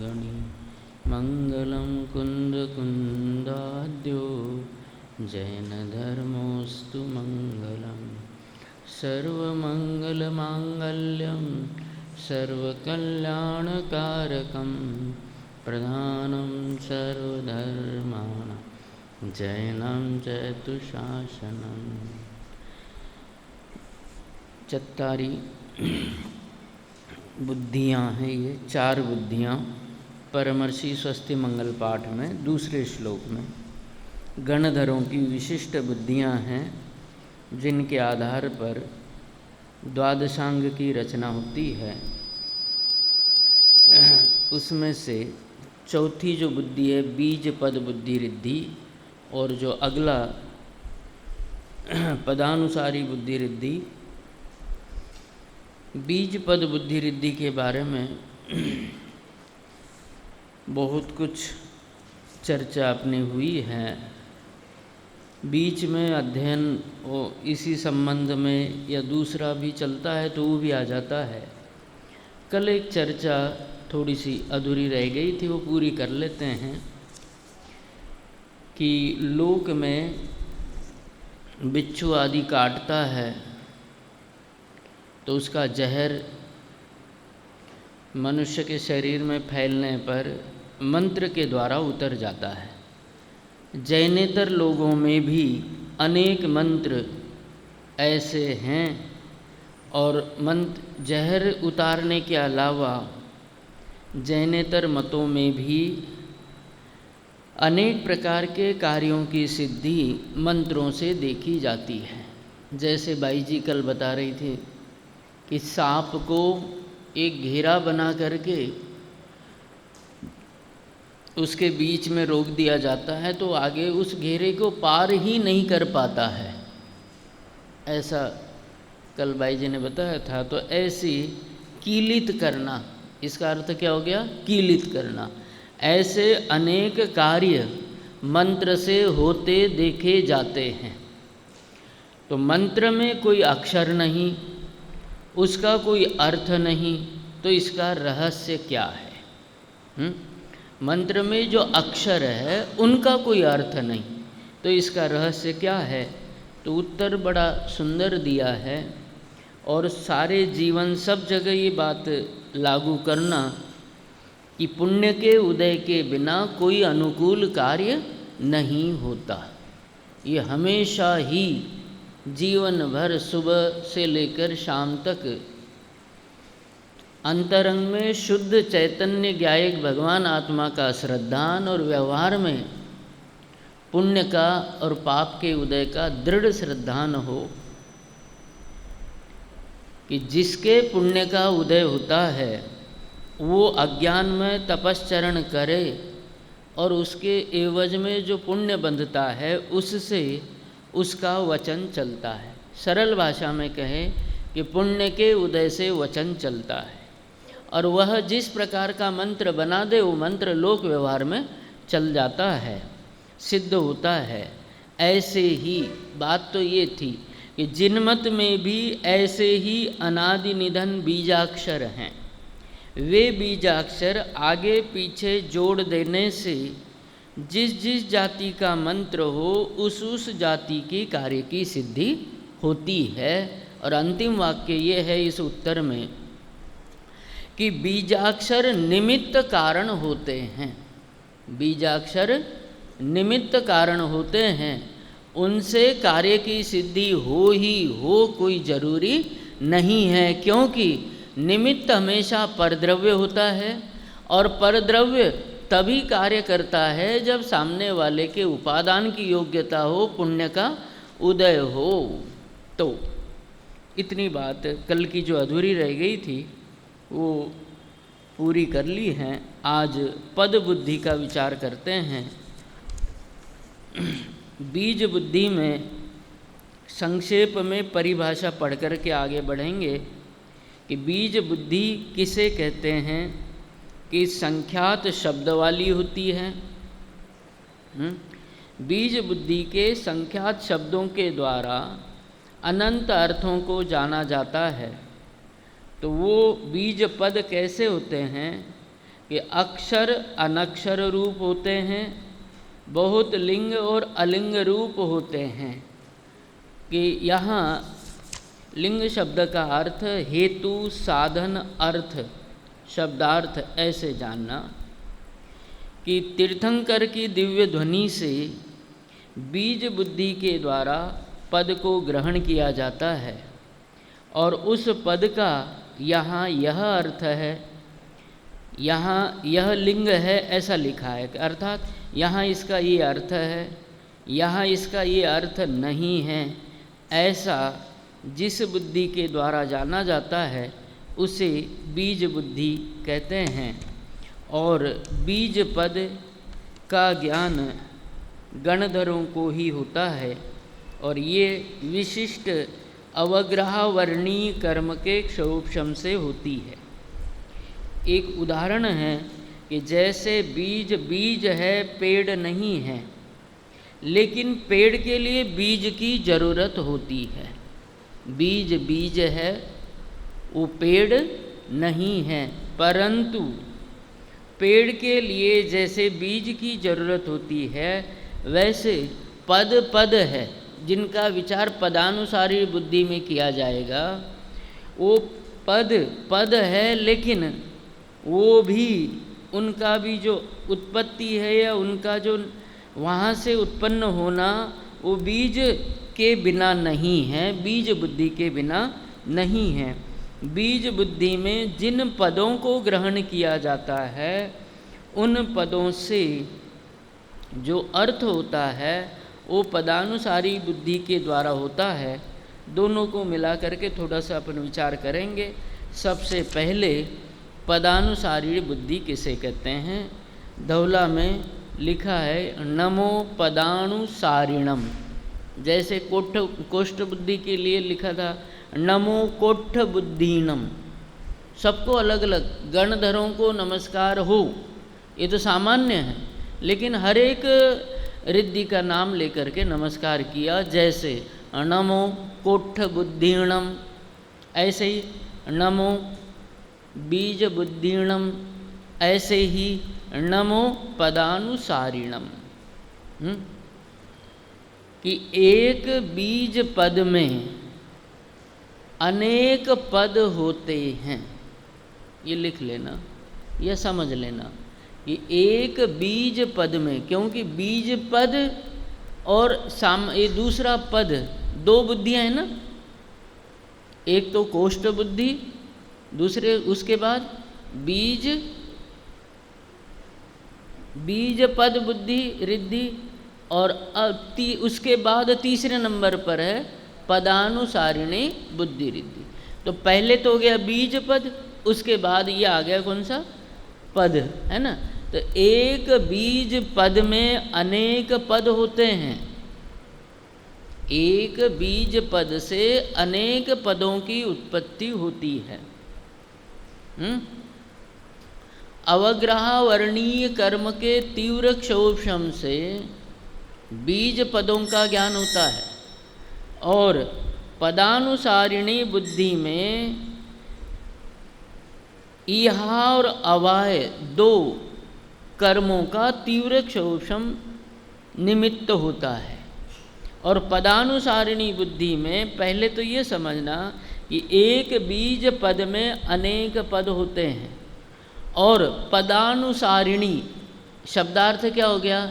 गणी मङ्गलं कुन्दकुन्दाद्यो जैनधर्मोऽस्तु मङ्गलं सर्वमङ्गलमाङ्गल्यं सर्वकल्याणकारकं प्रधानं सर्वधर्माणां जैनं जयतु शासनम्। चत्तारी बुद्धियाँ हैं, ये चार बुद्धियाँ परमर्षि स्वस्ति मंगल पाठ में दूसरे श्लोक में गणधरों की विशिष्ट बुद्धियाँ हैं, जिनके आधार पर द्वादशांग की रचना होती है। उसमें से चौथी जो बुद्धि है बीज पद बुद्धि रिद्धि, और जो अगला पदानुसारी बुद्धि रिद्धि। बीज पद बुद्धि रिद्धि के बारे में बहुत कुछ चर्चा अपनी हुई है। बीच में अध्ययन वो इसी संबंध में या दूसरा भी चलता है तो वो भी आ जाता है। कल एक चर्चा थोड़ी सी अधूरी रह गई थी, वो पूरी कर लेते हैं कि लोक में बिच्छू आदि काटता है तो उसका जहर मनुष्य के शरीर में फैलने पर मंत्र के द्वारा उतर जाता है। जैनेतर लोगों में भी अनेक मंत्र ऐसे हैं, और मंत्र जहर उतारने के अलावा जैनेतर मतों में भी अनेक प्रकार के कार्यों की सिद्धि मंत्रों से देखी जाती है। जैसे बाई जी कल बता रही थी कि सांप को एक घेरा बना करके उसके बीच में रोक दिया जाता है तो आगे उस घेरे को पार ही नहीं कर पाता है, ऐसा कल बाई जी ने बताया था। तो ऐसी कीलित करना, इसका अर्थ क्या हो गया? कीलित करना। ऐसे अनेक कार्य मंत्र से होते देखे जाते हैं। तो मंत्र में कोई अक्षर नहीं, उसका कोई अर्थ नहीं, तो इसका रहस्य क्या है? मंत्र में जो अक्षर है उनका कोई अर्थ नहीं, तो इसका रहस्य क्या है? तो उत्तर बड़ा सुंदर दिया है, और सारे जीवन सब जगह ये बात लागू करना कि पुण्य के उदय के बिना कोई अनुकूल कार्य नहीं होता। ये हमेशा ही जीवन भर सुबह से लेकर शाम तक अंतरंग में शुद्ध चैतन्य ज्ञायक भगवान आत्मा का श्रद्धान, और व्यवहार में पुण्य का और पाप के उदय का दृढ़ श्रद्धान हो कि जिसके पुण्य का उदय होता है वो अज्ञान में तपश्चरण करे, और उसके एवज में जो पुण्य बंधता है उससे उसका वचन चलता है। सरल भाषा में कहें कि पुण्य के उदय से वचन चलता है, और वह जिस प्रकार का मंत्र बना दे वो मंत्र लोक व्यवहार में चल जाता है, सिद्ध होता है। ऐसे ही बात तो ये थी कि जिनमत में भी ऐसे ही अनादि निधन बीजाक्षर हैं। वे बीजाक्षर आगे पीछे जोड़ देने से जिस जिस जाति का मंत्र हो उस जाति की कार्य की सिद्धि होती है। और अंतिम वाक्य ये है इस उत्तर में कि बीजाक्षर निमित्त कारण होते हैं। बीजाक्षर निमित्त कारण होते हैं, उनसे कार्य की सिद्धि हो ही हो कोई जरूरी नहीं है, क्योंकि निमित्त हमेशा परद्रव्य होता है, और परद्रव्य तभी कार्य करता है जब सामने वाले के उपादान की योग्यता हो, पुण्य का उदय हो। तो इतनी बात कल की जो अधूरी रह गई थी वो पूरी कर ली है। आज पद बुद्धि का विचार करते हैं। बीज बुद्धि में संक्षेप में परिभाषा पढ़ कर के आगे बढ़ेंगे कि बीज बुद्धि किसे कहते हैं कि संख्यात शब्द वाली होती है। बीज बुद्धि के संख्यात शब्दों के द्वारा अनंत अर्थों को जाना जाता है। तो वो बीज पद कैसे होते हैं कि अक्षर अनक्षर रूप होते हैं, बहुत लिंग और अलिंग रूप होते हैं। कि यहाँ लिंग शब्द का अर्थ हेतु, साधन, अर्थ, शब्दार्थ ऐसे जानना कि तीर्थंकर की दिव्य ध्वनि से बीज बुद्धि के द्वारा पद को ग्रहण किया जाता है और उस पद का यहाँ यह अर्थ है, यहाँ यह लिंग है ऐसा लिखा है, अर्थात यहाँ इसका ये अर्थ है, यहाँ इसका ये अर्थ नहीं है, ऐसा जिस बुद्धि के द्वारा जाना जाता है उसे बीज बुद्धि कहते हैं। और बीज पद का ज्ञान गणधरों को ही होता है और ये विशिष्ट अवग्रहावर्णीय कर्म के क्षोभशम से होती है। एक उदाहरण है कि जैसे बीज बीज है, पेड़ नहीं है, लेकिन पेड़ के लिए बीज की ज़रूरत होती है। बीज बीज है, वो पेड़ नहीं है, परंतु पेड़ के लिए जैसे बीज की ज़रूरत होती है वैसे पद पद है जिनका विचार पदानुसारी बुद्धि में किया जाएगा। वो पद पद है, लेकिन वो भी उनका भी जो उत्पत्ति है या उनका जो वहाँ से उत्पन्न होना वो बीज के बिना नहीं है, बीज बुद्धि के बिना नहीं है। बीज बुद्धि में जिन पदों को ग्रहण किया जाता है उन पदों से जो अर्थ होता है वो पदानुसारी बुद्धि के द्वारा होता है। दोनों को मिला करके थोड़ा सा अपन विचार करेंगे। सबसे पहले पदानुसारी बुद्धि किसे कहते हैं? धौला में लिखा है नमो पदानुसारिणम। जैसे कोष्ठ बुद्धि के लिए लिखा था नमो कोष्ठ बुद्धिनम। सबको अलग अलग गणधरों को नमस्कार हो, ये तो सामान्य है, लेकिन हर एक रिद्धि का नाम लेकर के नमस्कार किया। जैसे नमो कोष्ठ बुद्धिणम, ऐसे ही नमो बीज बुद्धिणम, ऐसे ही नमो पदानुसारिणम। कि एक बीज पद में अनेक पद होते हैं, ये लिख लेना, यह समझ लेना कि एक बीज पद में, क्योंकि बीज पद और ये दूसरा पद दो बुद्धियां हैं ना, एक तो कोष्ठ बुद्धि, दूसरे उसके बाद बीज पद बुद्धि रिद्धि, और उसके बाद तीसरे नंबर पर है पदानुसारिणी बुद्धि रिद्धि। तो पहले तो हो गया बीज पद, उसके बाद ये आ गया कौन सा? पद, है ना। तो एक बीज पद में अनेक पद होते हैं, एक बीज पद से अनेक पदों की उत्पत्ति होती है। अवग्रहावर्णीय कर्म के तीव्र क्षोभशम से बीज पदों का ज्ञान होता है और पदानुसारिणी बुद्धि में इहा और अवाय दो कर्मों का तीव्र क्षोभशम निमित्त होता है। और पदानुसारिणी बुद्धि में पहले तो ये समझना कि एक बीज पद में अनेक पद होते हैं, और पदानुसारिणी शब्दार्थ क्या हो गया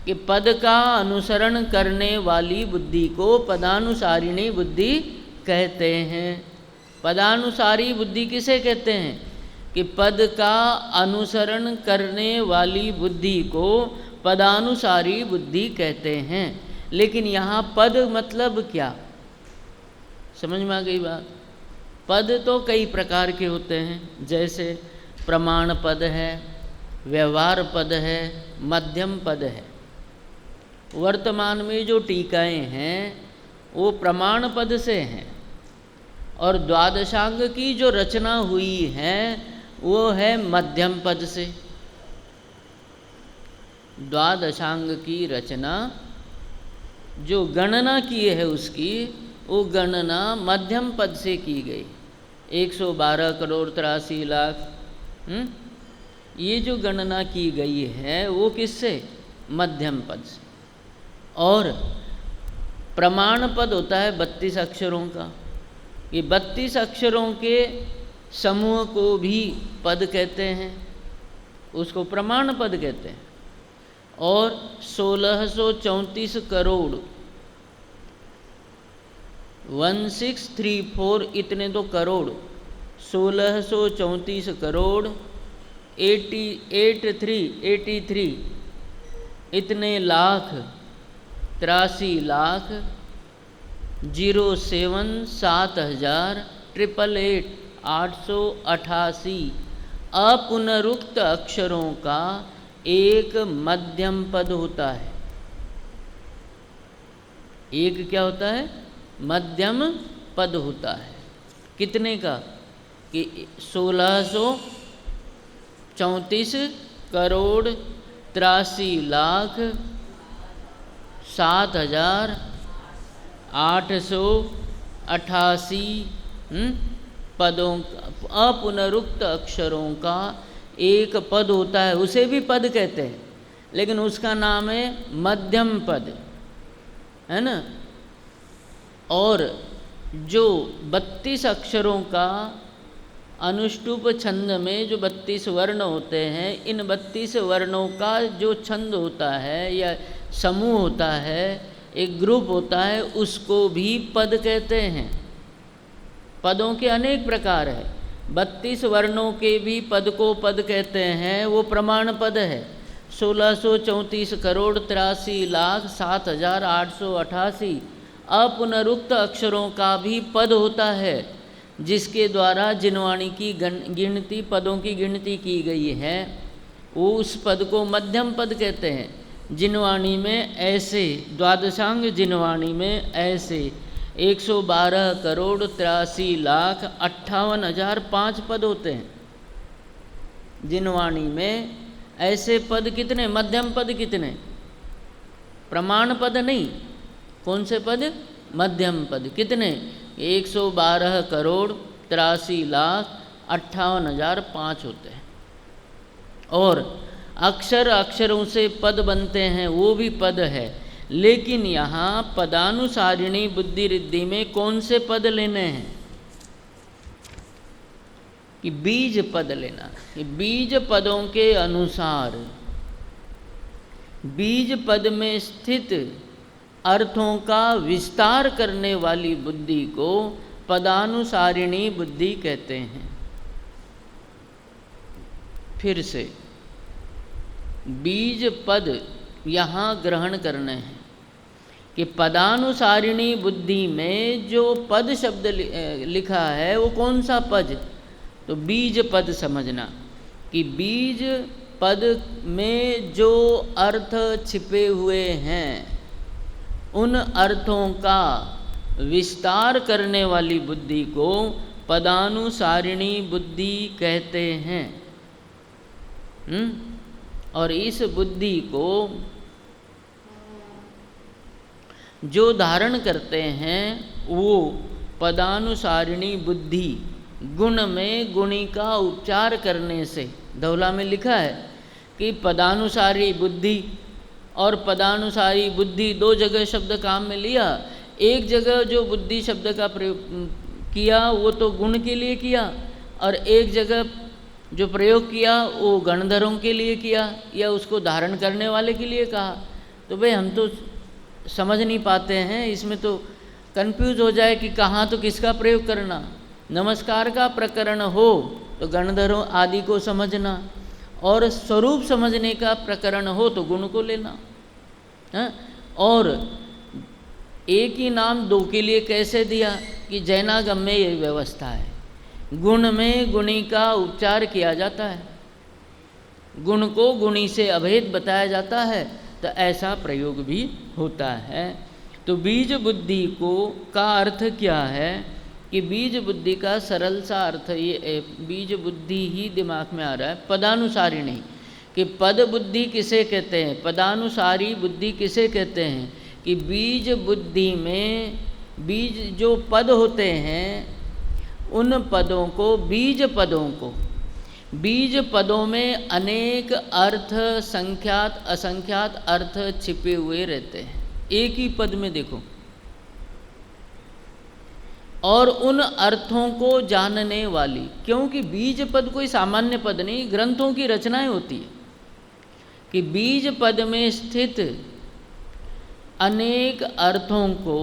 कि पद का अनुसरण करने वाली बुद्धि को पदानुसारिणी बुद्धि कहते हैं। पदानुसारी बुद्धि किसे कहते हैं? कि पद का अनुसरण करने वाली बुद्धि को पदानुसारी बुद्धि कहते हैं। लेकिन यहाँ पद मतलब क्या, समझ में आ गई बात? पद तो कई प्रकार के होते हैं, जैसे प्रमाण पद है, व्यवहार पद है, मध्यम पद है। वर्तमान में जो टीकाएँ हैं वो प्रमाण पद से हैं, और द्वादशांग की जो रचना हुई है वो है मध्यम पद से। द्वादशांग की रचना जो गणना की है उसकी, वो गणना मध्यम पद से की गई। 112 करोड़ 83 लाख ये जो गणना की गई है वो किससे? मध्यम पद से। और प्रमाण पद होता है 32 अक्षरों का। ये 32 अक्षरों के समूह को भी पद कहते हैं, उसको प्रमाण पद कहते हैं। और 1634 करोड़ 1634 इतने तो करोड़, 1634 करोड़ 83 इतने लाख, 83 लाख 07 7000 888 888 अपुनरुक्त अक्षरों का एक मध्यम पद होता है। एक क्या होता है? मध्यम पद होता है। कितने का? कि 1634 करोड़ 83 लाख 7888 पदों, अपुनरुक्त अक्षरों का एक पद होता है। उसे भी पद कहते हैं, लेकिन उसका नाम है मध्यम पद, है ना। और जो 32 अक्षरों का अनुष्टुप छंद में जो 32 वर्ण होते हैं, इन 32 वर्णों का जो छंद होता है या समूह होता है, एक ग्रुप होता है, उसको भी पद कहते हैं। पदों के अनेक प्रकार है। 32 वर्णों के भी पद को पद कहते हैं, वो प्रमाण पद है। 1634 करोड़ 83 लाख 7888 अपुनरुक्त अक्षरों का भी पद होता है, जिसके द्वारा जिनवाणी की गिनती, पदों की गिनती की गई है, वो उस पद को मध्यम पद कहते हैं। जिनवाणी में ऐसे, द्वादशांग जिनवाणी में ऐसे 112 करोड़ 83 लाख 58,005 पद होते हैं। जिनवाणी में ऐसे पद कितने? मध्यम पद कितने? प्रमाण पद नहीं। कौन से पद? मध्यम पद। कितने? 112 करोड़ 83 लाख 58,005 होते हैं। और अक्षर, अक्षरों से पद बनते हैं, वो भी पद है। लेकिन यहाँ पदानुसारिणी बुद्धि रिद्धि में कौन से पद लेने हैं? कि बीज पद लेना। कि बीज पदों के अनुसार, बीज पद में स्थित अर्थों का विस्तार करने वाली बुद्धि को पदानुसारिणी बुद्धि कहते हैं। फिर से बीज पद यहाँ ग्रहण करने हैं कि पदानुसारिणी बुद्धि में जो पद शब्द लिखा है वो कौन सा पद? तो बीज पद समझना कि बीज पद में जो अर्थ छिपे हुए हैं, उन अर्थों का विस्तार करने वाली बुद्धि को पदानुसारिणी बुद्धि कहते हैं। और इस बुद्धि को जो धारण करते हैं वो पदानुसारिणी बुद्धि गुण में गुणी का उपचार करने से, धौला में लिखा है कि पदानुसारी बुद्धि और पदानुसारी बुद्धि दो जगह शब्द काम में लिया। एक जगह जो बुद्धि शब्द का प्रयोग किया वो तो गुण के लिए किया, और एक जगह जो प्रयोग किया वो गणधरों के लिए किया या उसको धारण करने वाले के लिए कहा। तो भाई हम तो समझ नहीं पाते हैं, इसमें तो कंफ्यूज हो जाए कि कहाँ तो किसका प्रयोग करना। नमस्कार का प्रकरण हो तो गणधरों आदि को समझना, और स्वरूप समझने का प्रकरण हो तो गुण को लेना है। और एक ही नाम दो के लिए कैसे दिया? कि जैनागम में ये व्यवस्था है, गुण में गुणी का उपचार किया जाता है, गुण को गुणी से अभेद बताया जाता है, तो ऐसा प्रयोग भी होता है। तो बीज बुद्धि को का अर्थ क्या है? कि बीज बुद्धि का सरल सा अर्थ ये, बीज बुद्धि ही दिमाग में आ रहा है, पदानुसारिणी। कि पद बुद्धि किसे कहते हैं? पदानुसारी बुद्धि किसे कहते हैं? कि बीज बुद्धि में बीज जो पद होते हैं, उन पदों को, बीज पदों को बीज पदों में अनेक अर्थ, संख्यात असंख्यात अर्थ छिपे हुए रहते हैं एक ही पद में, देखो। और उन अर्थों को जानने वाली, क्योंकि बीज पद कोई सामान्य पद नहीं, ग्रंथों की रचनाएं होती है कि बीज पद में स्थित अनेक अर्थों को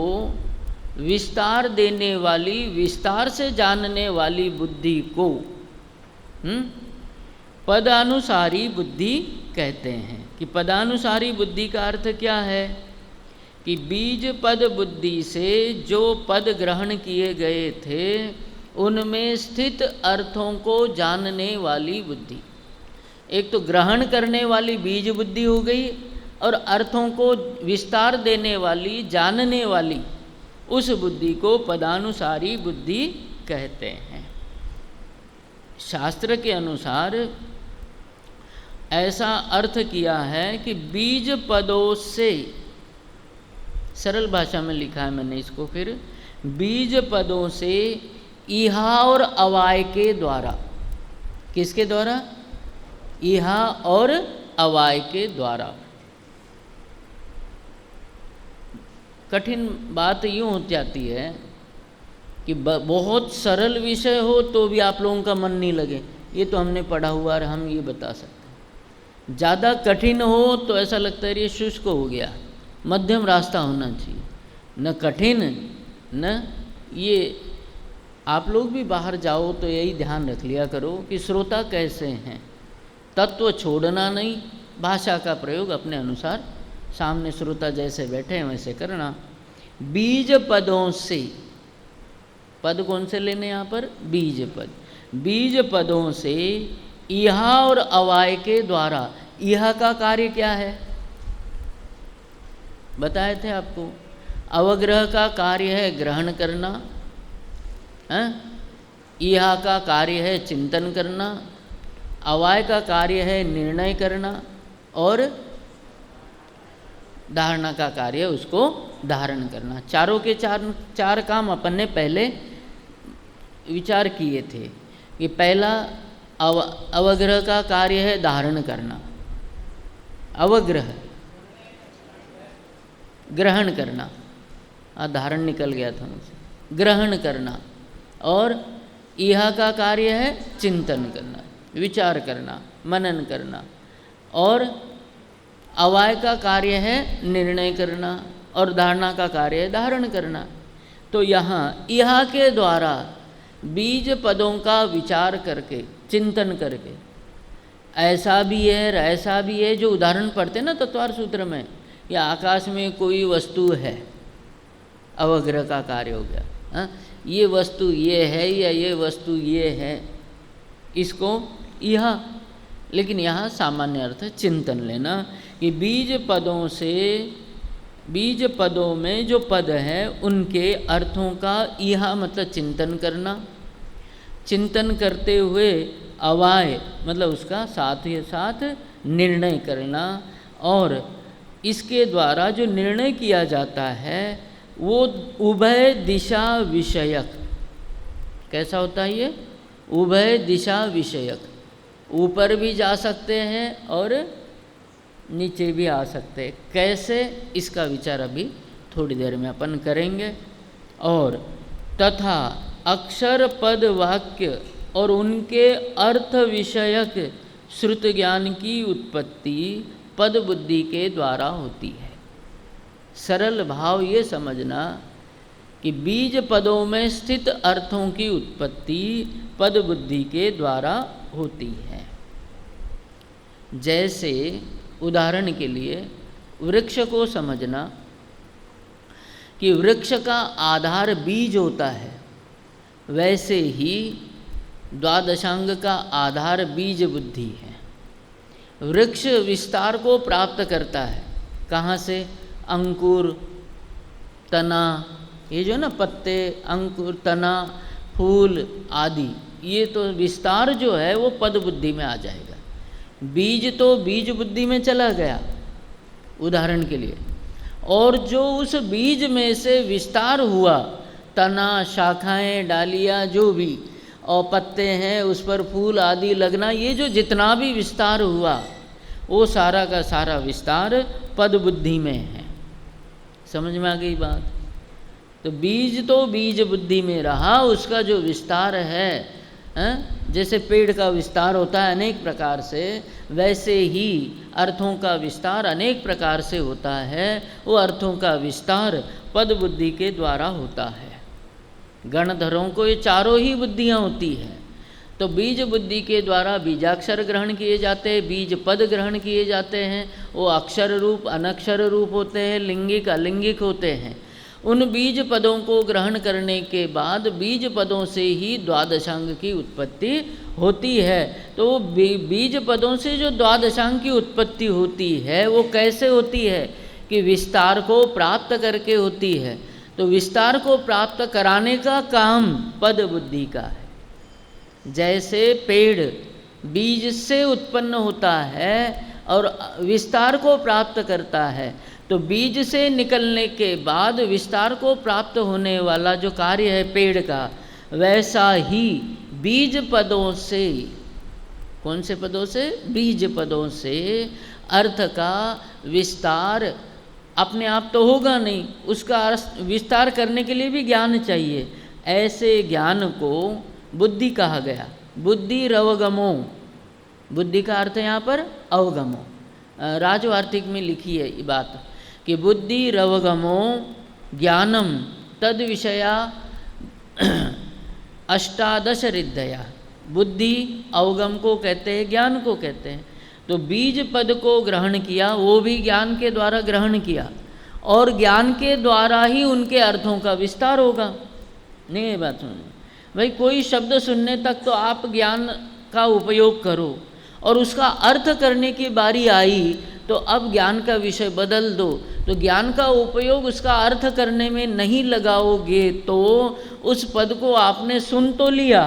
विस्तार देने वाली, विस्तार से जानने वाली बुद्धि को पदानुसारी बुद्धि कहते हैं। कि पदानुसारी बुद्धि का अर्थ क्या है कि बीज पद बुद्धि से जो पद ग्रहण किए गए थे उनमें स्थित अर्थों को जानने वाली बुद्धि। एक तो ग्रहण करने वाली बीज बुद्धि हो गई, और अर्थों को विस्तार देने वाली, जानने वाली उस बुद्धि को पदानुसारी बुद्धि कहते हैं। शास्त्र के अनुसार ऐसा अर्थ किया है कि बीज पदों से, सरल भाषा में लिखा है मैंने इसको, फिर बीज पदों से इहा और अवाय के द्वारा, किसके द्वारा? इहा और अवाय के द्वारा। कठिन बात यूँ हो जाती है कि बहुत सरल विषय हो तो भी आप लोगों का मन नहीं लगे, ये तो हमने पढ़ा हुआ है, हम ये बता सकते हैं। ज़्यादा कठिन हो तो ऐसा लगता है ये शुष्क हो गया, मध्यम रास्ता होना चाहिए, न कठिन न ये। आप लोग भी बाहर जाओ तो यही ध्यान रख लिया करो कि श्रोता कैसे हैं, तत्व छोड़ना नहीं, भाषा का प्रयोग अपने अनुसार, सामने श्रोता जैसे बैठे हैं वैसे करना। बीज पदों से, पद कौन से लेने यहाँ पर? बीज पद। बीज पदों से इहा और अवाय के द्वारा। इहा का कार्य क्या है बताए थे आपको? अवग्रह का कार्य है ग्रहण करना, इहा का कार्य है चिंतन करना, अवाय का कार्य है निर्णय करना, और धारणा का कार्य उसको धारण करना। चारों के चार काम अपन ने पहले विचार किए थे कि पहला अवग्रह का कार्य है धारण करना, अवग्रह ग्रहण करना, धारण निकल गया था मुझसे, ग्रहण करना, और इहा का कार्य है चिंतन करना, विचार करना, मनन करना, और अवाय का कार्य है निर्णय करना, और धारणा का कार्य है धारण करना। तो यहाँ इहा के द्वारा बीज पदों का विचार करके, चिंतन करके, ऐसा भी है ऐसा भी है, जो उदाहरण पढ़ते हैं ना तत्वार सूत्र में, या आकाश में कोई वस्तु है, अवग्रह का कार्य हो गया, ये वस्तु ये है या ये वस्तु ये है, इसको यह। लेकिन यहाँ सामान्य अर्थ चिंतन लेना कि बीज पदों से, बीज पदों में जो पद हैं उनके अर्थों का यह मतलब चिंतन करना, चिंतन करते हुए अवाय मतलब उसका साथ ही साथ निर्णय करना, और इसके द्वारा जो निर्णय किया जाता है वो उभय दिशा विषयक। कैसा होता है ये? उभय दिशा विषयक, ऊपर भी जा सकते हैं और नीचे भी आ सकते हैं। कैसे, इसका विचार अभी थोड़ी देर में अपन करेंगे। और तथा अक्षर पद वाक्य और उनके अर्थ विषयक श्रुत ज्ञान की उत्पत्ति पद बुद्धि के द्वारा होती है। सरल भाव ये समझना कि बीज पदों में स्थित अर्थों की उत्पत्ति पद बुद्धि के द्वारा होती है। जैसे उदाहरण के लिए वृक्ष को समझना कि वृक्ष का आधार बीज होता है, वैसे ही द्वादशांग का आधार बीज बुद्धि है। वृक्ष विस्तार को प्राप्त करता है, कहाँ से? अंकुर, तना, ये जो ना पत्ते, अंकुर, तना, फूल आदि, ये तो विस्तार जो है वो पद बुद्धि में आ जाएगा। बीज तो बीज बुद्धि में चला गया उदाहरण के लिए, और जो उस बीज में से विस्तार हुआ, तना, शाखाएं, डालियाँ जो भी, और पत्ते हैं, उस पर फूल आदि लगना, ये जो जितना भी विस्तार हुआ वो सारा का सारा विस्तार पद बुद्धि में है। समझ में आ गई बात? तो बीज बुद्धि में रहा, उसका जो विस्तार है, जैसे पेड़ का विस्तार होता है अनेक प्रकार से, वैसे ही अर्थों का विस्तार अनेक प्रकार से होता है। वो अर्थों का विस्तार पद बुद्धि के द्वारा होता है। गणधरों को ये चारों ही बुद्धियाँ होती हैं। तो बीज बुद्धि के द्वारा बीजाक्षर ग्रहण किए जाते हैं, बीज पद ग्रहण किए जाते हैं। वो अक्षर रूप अनक्षर रूप होते हैं, लिंगिक अलिंगिक होते हैं। उन बीज पदों को ग्रहण करने के बाद बीज पदों से ही द्वादशांग की उत्पत्ति होती है। तो वो बीज पदों से जो द्वादशांग की उत्पत्ति होती है वो कैसे होती है कि विस्तार को प्राप्त करके होती है। तो विस्तार को प्राप्त कराने का काम पद बुद्धि का है। जैसे पेड़ बीज से उत्पन्न होता है और विस्तार को प्राप्त करता है, तो बीज से निकलने के बाद विस्तार को प्राप्त होने वाला जो कार्य है पेड़ का, वैसा ही बीज पदों से, कौन से पदों से? बीज पदों से अर्थ का विस्तार अपने आप तो होगा नहीं, उसका विस्तार करने के लिए भी ज्ञान चाहिए। ऐसे ज्ञान को बुद्धि कहा गया। बुद्धि रवगमो, बुद्धि का अर्थ यहाँ पर अवगमो। राजवार्तिक में लिखी है ये बात कि बुद्धि रवगमो ज्ञानम तद विषया अष्टादश रिद्धया। बुद्धि अवगम को कहते हैं, ज्ञान को कहते हैं। तो बीज पद को ग्रहण किया, वो भी ज्ञान के द्वारा ग्रहण किया, और ज्ञान के द्वारा ही उनके अर्थों का विस्तार होगा। नहीं ये बात सुनिए भाई, कोई शब्द सुनने तक तो आप ज्ञान का उपयोग करो, और उसका अर्थ करने की बारी आई तो अब ज्ञान का विषय बदल दो। तो ज्ञान का उपयोग उसका अर्थ करने में नहीं लगाओगे तो उस पद को आपने सुन तो लिया,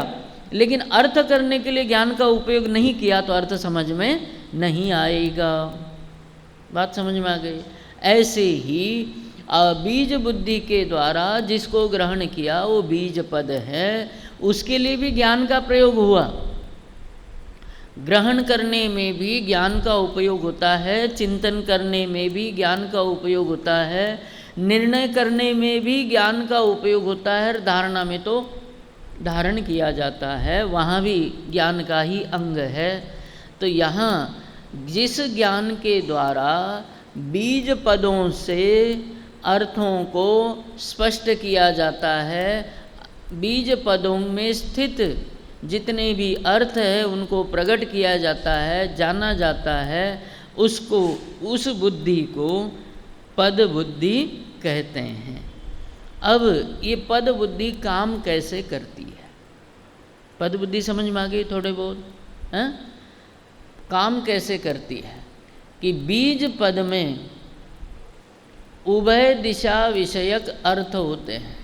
लेकिन अर्थ करने के लिए ज्ञान का उपयोग नहीं किया तो अर्थ समझ में नहीं आएगा। बात समझ में आ गई? ऐसे ही बीज बुद्धि के द्वारा जिसको ग्रहण किया वो बीज पद है, उसके लिए भी ज्ञान का प्रयोग हुआ। ग्रहण करने में भी ज्ञान का उपयोग होता है, चिंतन करने में भी ज्ञान का उपयोग होता है, निर्णय करने में भी ज्ञान का उपयोग होता है, धारणा में तो धारण किया जाता है, वहाँ भी ज्ञान का ही अंग है। तो यहाँ जिस ज्ञान के द्वारा बीज पदों से अर्थों को स्पष्ट किया जाता है, बीज पदों में स्थित जितने भी अर्थ है उनको प्रकट किया जाता है, जाना जाता है, उसको, उस बुद्धि को पद बुद्धि कहते हैं। अब ये पद बुद्धि काम कैसे करती है? पद बुद्धि समझ में आ गई थोड़े बहुत? हैं? काम कैसे करती है कि बीज पद में उभय दिशा विषयक अर्थ होते हैं।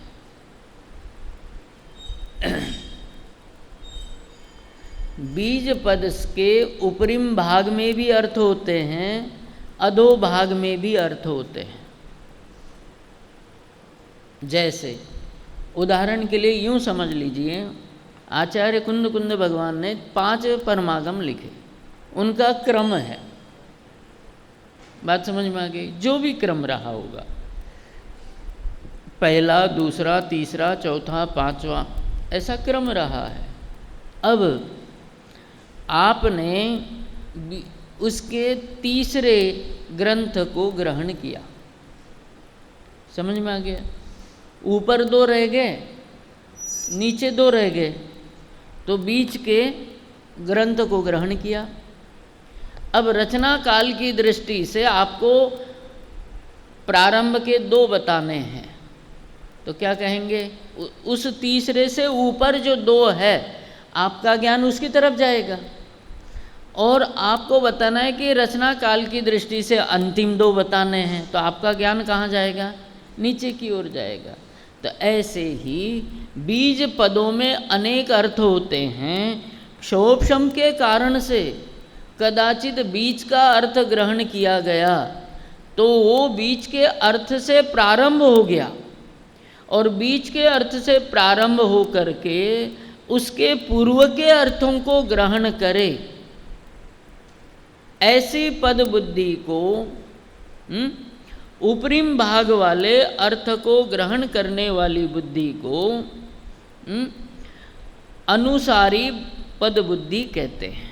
बीज पद के उपरिम भाग में भी अर्थ होते हैं, अधो भाग में भी अर्थ होते हैं। जैसे उदाहरण के लिए यूँ समझ लीजिए, आचार्य कुंद कुंद भगवान ने 5 परमागम लिखे, उनका क्रम है। बात समझ में आ गई? जो भी क्रम रहा होगा, पहला, दूसरा, तीसरा, चौथा, पांचवा, ऐसा क्रम रहा है। अब आपने उसके तीसरे ग्रंथ को ग्रहण किया, समझ में आ गया? ऊपर 2 रह गए, नीचे 2 रह गए, तो बीच के ग्रंथ को ग्रहण किया। अब रचना काल की दृष्टि से आपको प्रारंभ के 2 बताने हैं, तो क्या कहेंगे? उस तीसरे से ऊपर जो 2 है आपका ज्ञान उसकी तरफ जाएगा, और आपको बताना है कि रचना काल की दृष्टि से अंतिम 2 बताने हैं, तो आपका ज्ञान कहाँ जाएगा? नीचे की ओर जाएगा। तो ऐसे ही बीज पदों में अनेक अर्थ होते हैं। क्षोभशम के कारण से कदाचित बीज का अर्थ ग्रहण किया गया तो वो बीज के अर्थ से प्रारंभ हो गया, और बीज के अर्थ से प्रारंभ हो करके उसके पूर्व के अर्थों को ग्रहण करे, ऐसी पद बुद्धि को ऊपरीम भाग वाले अर्थ को ग्रहण करने वाली बुद्धि को अनुसारी पद बुद्धि कहते हैं।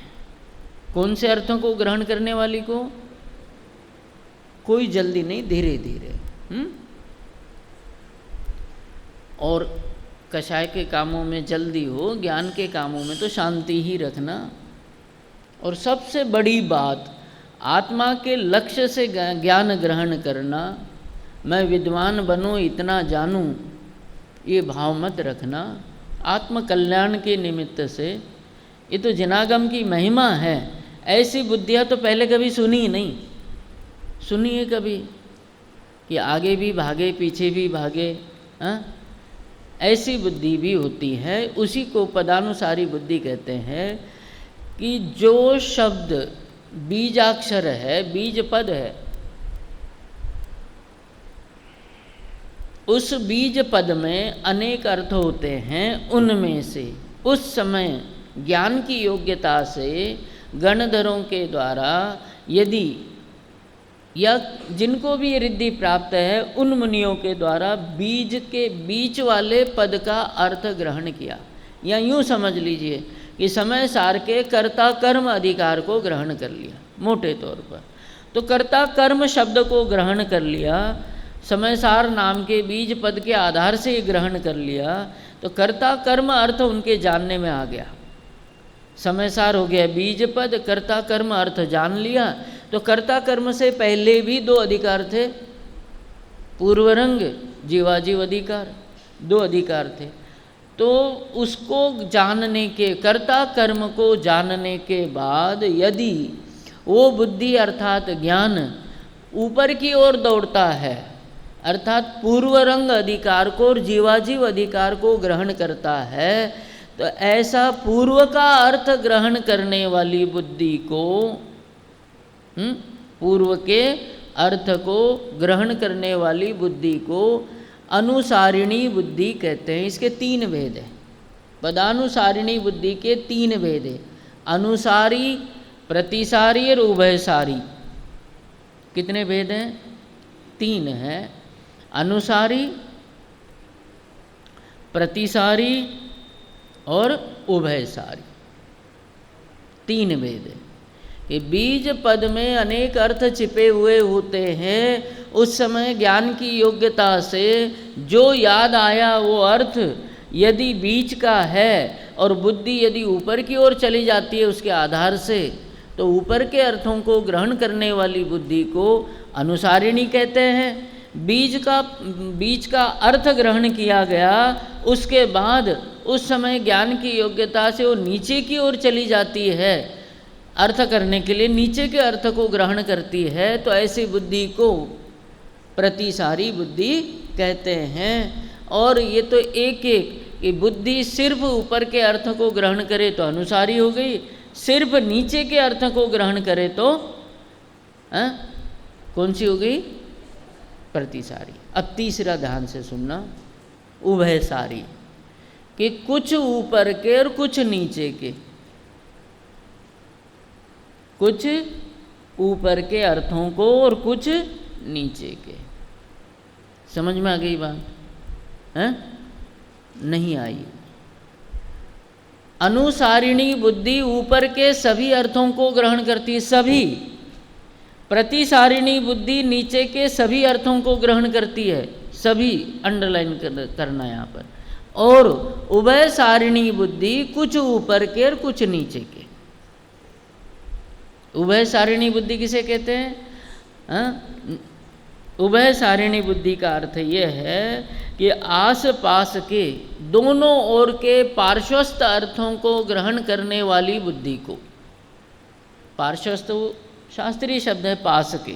कौन से अर्थों को ग्रहण करने वाली को? कोई जल्दी नहीं, धीरे धीरे। और कषाय के कामों में जल्दी हो, ज्ञान के कामों में तो शांति ही रखना। और सबसे बड़ी बात, आत्मा के लक्ष्य से ज्ञान ग्रहण करना। मैं विद्वान बनूं, इतना जानूं, ये भाव मत रखना। आत्म कल्याण के निमित्त से, ये तो जनागम की महिमा है। ऐसी बुद्धियाँ तो पहले कभी सुनी नहीं। सुनिए कभी कि आगे भी भागे पीछे भी भागे, हाँ? ऐसी बुद्धि भी होती है। उसी को पदानुसारी बुद्धि कहते हैं कि जो शब्द बीजाक्षर है, बीज पद है, उस बीज पद में अनेक अर्थ होते हैं। उनमें से उस समय ज्ञान की योग्यता से गणधरों के द्वारा यदि, या जिनको भी रिद्धि प्राप्त है, उन मुनियों के द्वारा बीज के बीच वाले पद का अर्थ ग्रहण किया। या यूँ समझ लीजिए कि समय सार के कर्ता कर्म अधिकार को ग्रहण कर लिया मोटे तौर पर। तो कर्ता कर्म शब्द को ग्रहण कर लिया, समय सार नाम के बीज पद के आधार से ग्रहण कर लिया, तो कर्ता कर्म अर्थ उनके जानने में आ गया। समय सार हो गया बीज पद, कर्ता कर्म अर्थ जान लिया। तो कर्ता कर्म से पहले भी दो अधिकार थे, पूर्वरंग जीवाजीव अधिकार, दो अधिकार थे। तो उसको जानने के, कर्ता कर्म को जानने के बाद यदि वो बुद्धि अर्थात ज्ञान ऊपर की ओर दौड़ता है, अर्थात पूर्वरंग अधिकार को और जीवाजीव अधिकार को ग्रहण करता है, तो ऐसा पूर्व का अर्थ ग्रहण करने वाली बुद्धि को, पूर्व के अर्थ को ग्रहण करने वाली बुद्धि को अनुसारिणी बुद्धि कहते हैं। इसके तीन भेद हैं। पदानुसारिणी बुद्धि के तीन भेद हैं, अनुसारी, प्रतिसारी और उभयसारी। कितने भेद हैं? तीन हैं। अनुसारी, प्रतिसारी और उभयसारी, तीन भेद है। कि बीज पद में अनेक अर्थ छिपे हुए होते हैं। उस समय ज्ञान की योग्यता से जो याद आया वो अर्थ यदि बीज का है और बुद्धि यदि ऊपर की ओर चली जाती है उसके आधार से, तो ऊपर के अर्थों को ग्रहण करने वाली बुद्धि को अनुसारिणी कहते हैं। बीज का अर्थ ग्रहण किया गया, उसके बाद उस समय ज्ञान की योग्यता से वो नीचे की ओर चली जाती है, अर्थ करने के लिए नीचे के अर्थ को ग्रहण करती है, तो ऐसी बुद्धि को प्रतिसारी बुद्धि कहते हैं। और ये तो एक एक कि बुद्धि सिर्फ ऊपर के अर्थ को ग्रहण करे तो अनुसारी हो गई, सिर्फ नीचे के अर्थ को ग्रहण करे तो कौन सी हो गई? प्रतिसारी। अब तीसरा ध्यान से सुनना, उभयसारी, कि कुछ ऊपर के और कुछ नीचे के, कुछ ऊपर के अर्थों को और कुछ नीचे के। समझ में आ गई बात? है नहीं आई? अनुसारिणी बुद्धि ऊपर के सभी अर्थों को ग्रहण करती है, सभी। प्रतिसारिणी बुद्धि नीचे के सभी अर्थों को ग्रहण करती है, सभी। अंडरलाइन करना यहाँ पर। और उभयसारिणी बुद्धि कुछ ऊपर के और कुछ नीचे के। उभयसारिणी बुद्धि किसे कहते हैं? उभयसारिणी बुद्धि का अर्थ यह है कि आस पास के दोनों ओर के पार्श्वस्थ अर्थों को ग्रहण करने वाली बुद्धि को, पार्श्वस्थ शास्त्रीय शब्द है पास के,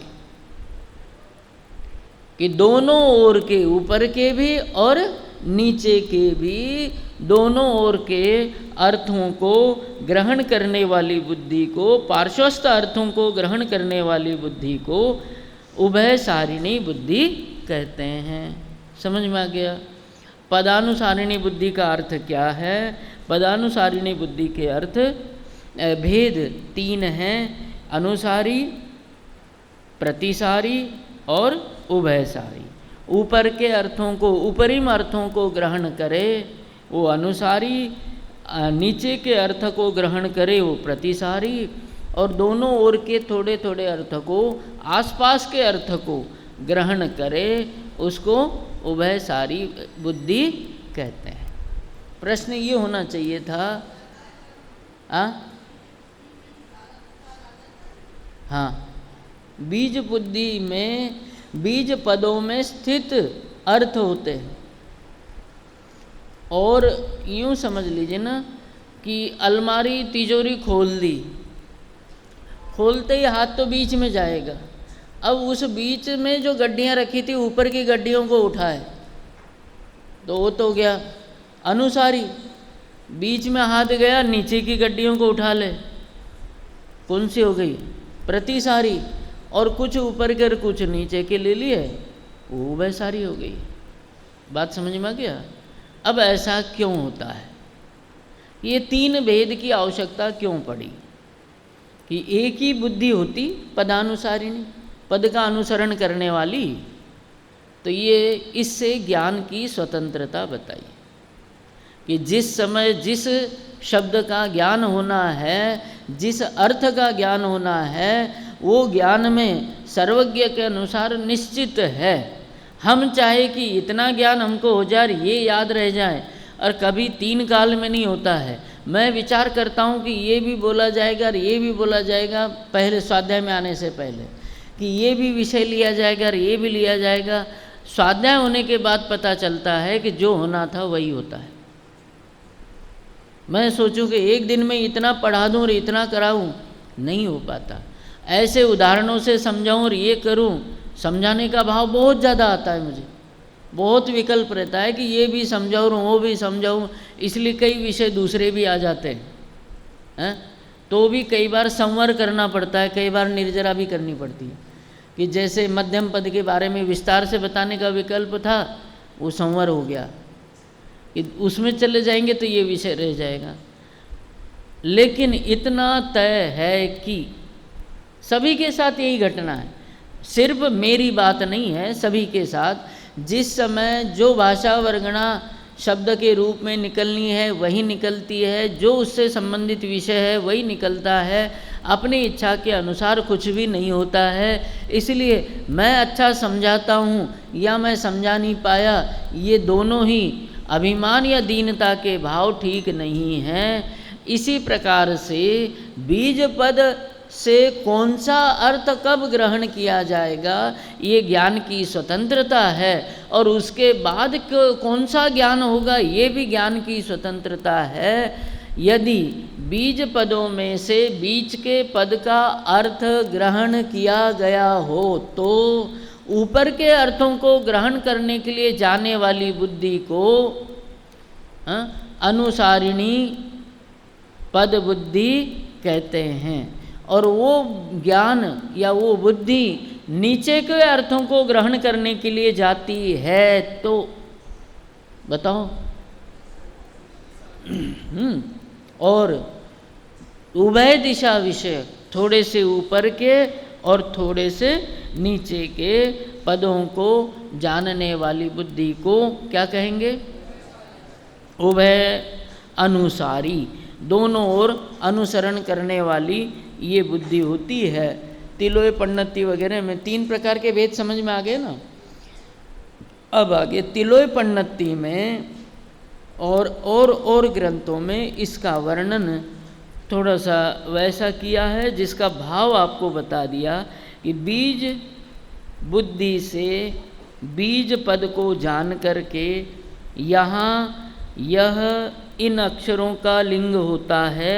कि दोनों ओर के, ऊपर के भी और नीचे के भी, दोनों ओर के अर्थों को ग्रहण करने वाली बुद्धि को, पार्श्वस्थ अर्थों को ग्रहण करने वाली बुद्धि को उभयसारिणी बुद्धि कहते हैं। समझ में आ गया? पदानुसारिणी बुद्धि का अर्थ क्या है? पदानुसारिणी बुद्धि के अर्थ भेद 3 हैं, अनुसारी, प्रतिसारी और उभयसारी। ऊपर के अर्थों को, ऊपरिम अर्थों को ग्रहण करे वो अनुसारी, नीचे के अर्थ को ग्रहण करे वो प्रतिसारी, और दोनों ओर के थोड़े थोड़े अर्थ को, आसपास के अर्थ को ग्रहण करे उसको उभयसारी बुद्धि कहते हैं। प्रश्न ये होना चाहिए था, हाँ, बीज बुद्धि में बीज पदों में स्थित अर्थ होते हैं। और यूँ समझ लीजिए ना कि अलमारी तिजोरी खोल दी, खोलते ही हाथ तो बीच में जाएगा, अब उस बीच में जो गड्डियाँ रखी थी ऊपर की गड्डियों को उठाए तो वो तो गया अनुसारी, बीच में हाथ गया नीचे की गड्डियों को उठा ले, कौन सी हो गई? प्रतिसारी। और कुछ ऊपर कर कुछ नीचे के ले लिए, वो उभयसारी हो गई। बात समझ में आ गया? अब ऐसा क्यों होता है? ये 3 भेद की आवश्यकता क्यों पड़ी कि एक ही बुद्धि होती पदानुसारिणी, पद का अनुसरण करने वाली? तो ये इससे ज्ञान की स्वतंत्रता बताई कि जिस समय जिस शब्द का ज्ञान होना है, जिस अर्थ का ज्ञान होना है, वो ज्ञान में सर्वज्ञ के अनुसार निश्चित है। हम चाहे कि इतना ज्ञान हमको हो जाए, ये याद रह जाए, और कभी 3 काल में नहीं होता है। मैं विचार करता हूँ कि ये भी बोला जाएगा और ये भी बोला जाएगा पहले स्वाध्याय में आने से पहले, कि ये भी विषय लिया जाएगा और ये भी लिया जाएगा। स्वाध्याय होने के बाद पता चलता है कि जो होना था वही होता है। मैं सोचूं कि एक दिन में इतना पढ़ा दूं और इतना कराऊं, नहीं हो पाता। ऐसे उदाहरणों से समझाऊं और ये करूं, समझाने का भाव बहुत ज़्यादा आता है मुझे, बहुत विकल्प रहता है कि ये भी समझाऊं वो भी समझाऊं, इसलिए कई विषय दूसरे भी आ जाते हैं। तो भी कई बार संवर करना पड़ता है, कई बार निर्जरा भी करनी पड़ती है। कि जैसे मध्यम पद के बारे में विस्तार से बताने का विकल्प था, वो संवर हो गया कि उसमें चले जाएंगे तो ये विषय रह जाएगा। लेकिन इतना तय है कि सभी के साथ यही घटना है, सिर्फ मेरी बात नहीं है, सभी के साथ जिस समय जो भाषा वर्गणा शब्द के रूप में निकलनी है वही निकलती है, जो उससे संबंधित विषय है वही निकलता है। अपनी इच्छा के अनुसार कुछ भी नहीं होता है। इसलिए मैं अच्छा समझाता हूँ या मैं समझा नहीं पाया, ये दोनों ही अभिमान या दीनता के भाव ठीक नहीं हैं। इसी प्रकार से बीज पद से कौन सा अर्थ कब ग्रहण किया जाएगा, ये ज्ञान की स्वतंत्रता है। और उसके बाद कौन सा ज्ञान होगा, ये भी ज्ञान की स्वतंत्रता है। यदि बीज पदों में से बीच के पद का अर्थ ग्रहण किया गया हो तो ऊपर के अर्थों को ग्रहण करने के लिए जाने वाली बुद्धि को अनुसारिणी पद बुद्धि कहते हैं। और वो ज्ञान या वो बुद्धि नीचे के अर्थों को ग्रहण करने के लिए जाती है तो बताओ। और उभय दिशा विषय, थोड़े से ऊपर के और थोड़े से नीचे के पदों को जानने वाली बुद्धि को क्या कहेंगे? उभय अनुसारी, दोनों ओर अनुसरण करने वाली ये बुद्धि होती है। तिलोय पन्नति वगैरह में 3 प्रकार के भेद समझ में आ गए ना। अब आगे तिलोय पन्नति में और ग्रंथों में इसका वर्णन थोड़ा सा वैसा किया है जिसका भाव आपको बता दिया कि बीज बुद्धि से बीज पद को जान करके यहाँ यह इन अक्षरों का लिंग होता है,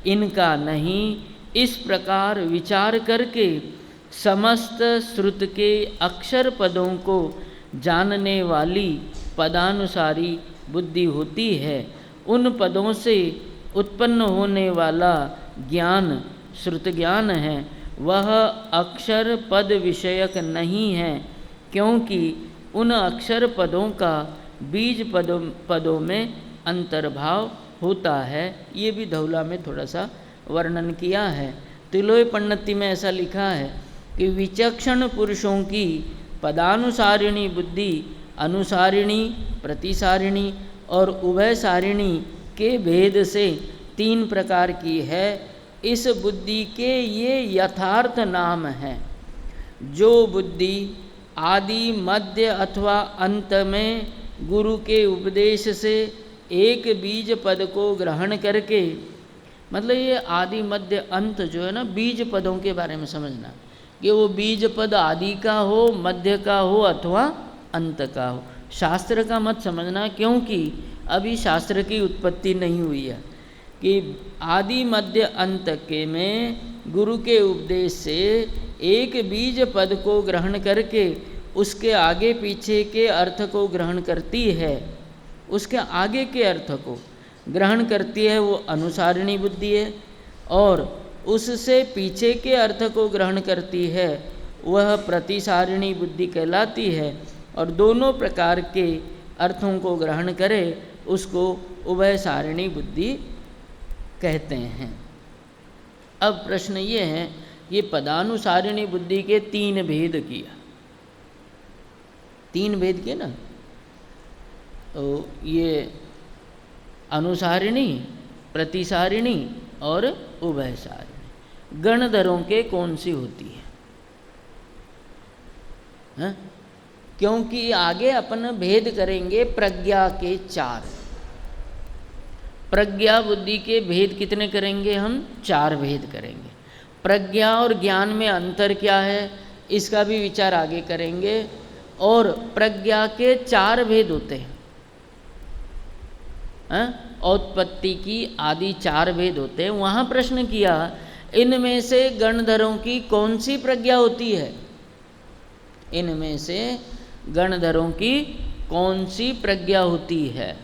इनका नहीं, इस प्रकार विचार करके समस्त श्रुत के अक्षर पदों को जानने वाली पदानुसारी बुद्धि होती है। उन पदों से उत्पन्न होने वाला ज्ञान श्रुत ज्ञान है, वह अक्षर पद विषयक नहीं है, क्योंकि उन अक्षर पदों का बीज पदों में अंतर्भाव होता है, ये भी धौला में थोड़ा सा वर्णन किया है। तिलोय पन्नति में ऐसा लिखा है कि विचक्षण पुरुषों की पदानुसारिणी बुद्धि अनुसारिणी, प्रतिसारिणी और उभयसारिणी के भेद से 3 प्रकार की है। इस बुद्धि के ये यथार्थ नाम हैं। जो बुद्धि आदि मध्य अथवा अंत में गुरु के उपदेश से एक बीज पद को ग्रहण करके, मतलब ये आदि मध्य अंत जो है ना, बीज पदों के बारे में समझना कि वो बीज पद आदि का हो, मध्य का हो अथवा अंत का हो। शास्त्र का मत समझना, क्योंकि अभी शास्त्र की उत्पत्ति नहीं हुई है कि आदि मध्य अंत के में गुरु के उपदेश से एक बीज पद को ग्रहण करके उसके आगे पीछे के अर्थ को ग्रहण करती है, उसके आगे के अर्थ को ग्रहण करती है, वो अनुसारिणी बुद्धि है। और उससे पीछे के अर्थ को ग्रहण करती है, वह प्रतिसारिणी बुद्धि कहलाती है। और दोनों प्रकार के अर्थों को ग्रहण करे उसको उभयसारिणी बुद्धि कहते हैं। अब प्रश्न ये है, ये पदानुसारिणी बुद्धि के 3 भेद किया, 3 भेद किए ना, तो ये अनुसारिणी, प्रतिसारिणी और उभयसारिणी गणधरों के कौन सी होती है? क्योंकि आगे अपन भेद करेंगे प्रज्ञा के 4। प्रज्ञा बुद्धि के भेद कितने करेंगे हम? 4 भेद करेंगे। प्रज्ञा और ज्ञान में अंतर क्या है, इसका भी विचार आगे करेंगे। और प्रज्ञा के 4 भेद होते हैं, औत्पत्ति की आदि 4 भेद होते हैं। वहाँ प्रश्न किया, इनमें से गणधरों की कौन सी प्रज्ञा होती है? इनमें से गणधरों की कौन सी प्रज्ञा होती है?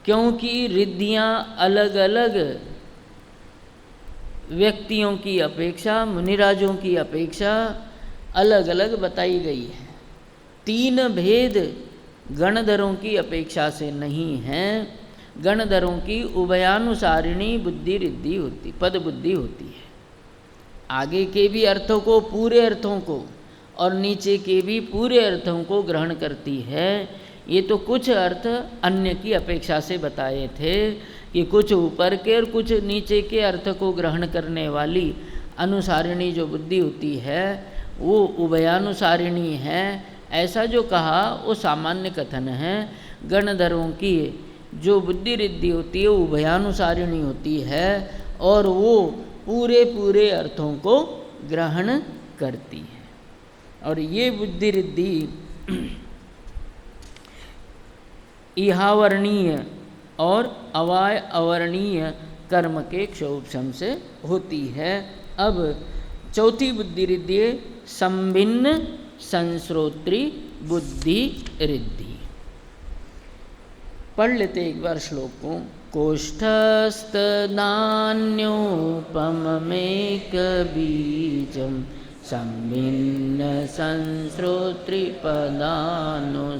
क्योंकि रिद्धियाँ अलग अलग व्यक्तियों की अपेक्षा, मुनिराजों की अपेक्षा अलग अलग बताई गई है। 3 भेद गणधरों की अपेक्षा से नहीं हैं। गणधरों की उभयानुसारिणी बुद्धि रिद्धि होती, पद बुद्धि होती है। आगे के भी अर्थों को, पूरे अर्थों को, और नीचे के भी पूरे अर्थों को ग्रहण करती है। ये तो कुछ अर्थ अन्य की अपेक्षा से बताए थे कि कुछ ऊपर के और कुछ नीचे के अर्थ को ग्रहण करने वाली अनुसारिणी जो बुद्धि होती है वो उभयानुसारिणी है। ऐसा जो कहा वो सामान्य कथन है। गणधरों की जो बुद्धि रिद्धि होती है वो उभयानुसारिणी होती है और वो पूरे पूरे अर्थों को ग्रहण करती है। और ये बुद्धि रिद्धि इहावर्णीय और अवाय अवर्णीय कर्म के क्षोभम से होती है। अब चौथी बुद्धि रिद्धि संभिन्न संश्रोत्री बुद्धि रिद्धि। पढ़ लेते एक बार श्लोक को। कोष्ठस्थ नान्योपमेक बीजम संभिन्न संश्रोत्री पदानुसारी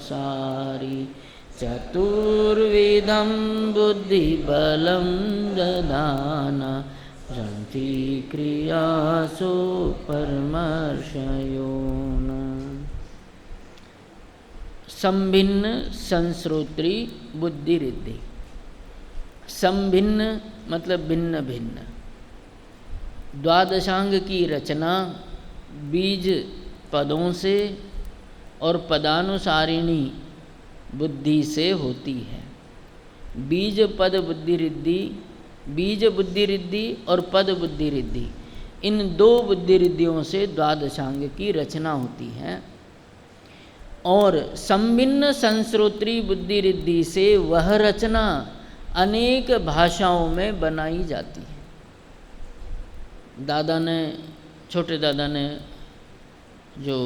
चतुर्विधं बुद्धिबलं ददाना रन्ति क्रियासु परमर्शयोन। संभिन्न संश्रोत्री बुद्धि रिद्धि। संभिन्न मतलब भिन्न भिन्न। द्वादशांग की रचना बीज पदों से और पदानुसारिणी बुद्धि से होती है। बीज पद बुद्धि रिद्धि, बीज बुद्धि रिद्धि और पद बुद्धि रिद्धि, इन 2 बुद्धि रिद्धियों से द्वादशांग की रचना होती है। और संभिन्न संश्रोत्री बुद्धि रिद्धि से वह रचना अनेक भाषाओं में बनाई जाती है। दादा ने, छोटे दादा ने जो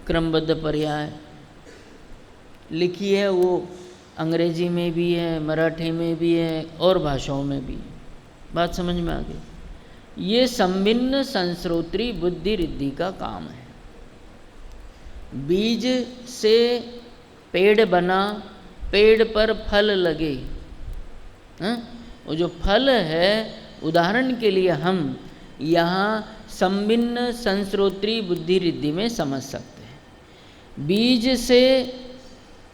क्रमबद्ध पर्याय लिखी है वो अंग्रेजी में भी है, मराठी में भी है और भाषाओं में भी। बात समझ में आ गई? ये संभिन्न संश्रोत्री बुद्धि रिद्धि का काम है। बीज से पेड़ बना, पेड़ पर फल लगे, वो जो फल है, उदाहरण के लिए हम यहाँ संभिन्न संस्रोत्री बुद्धि रिद्धि में समझ सकते हैं।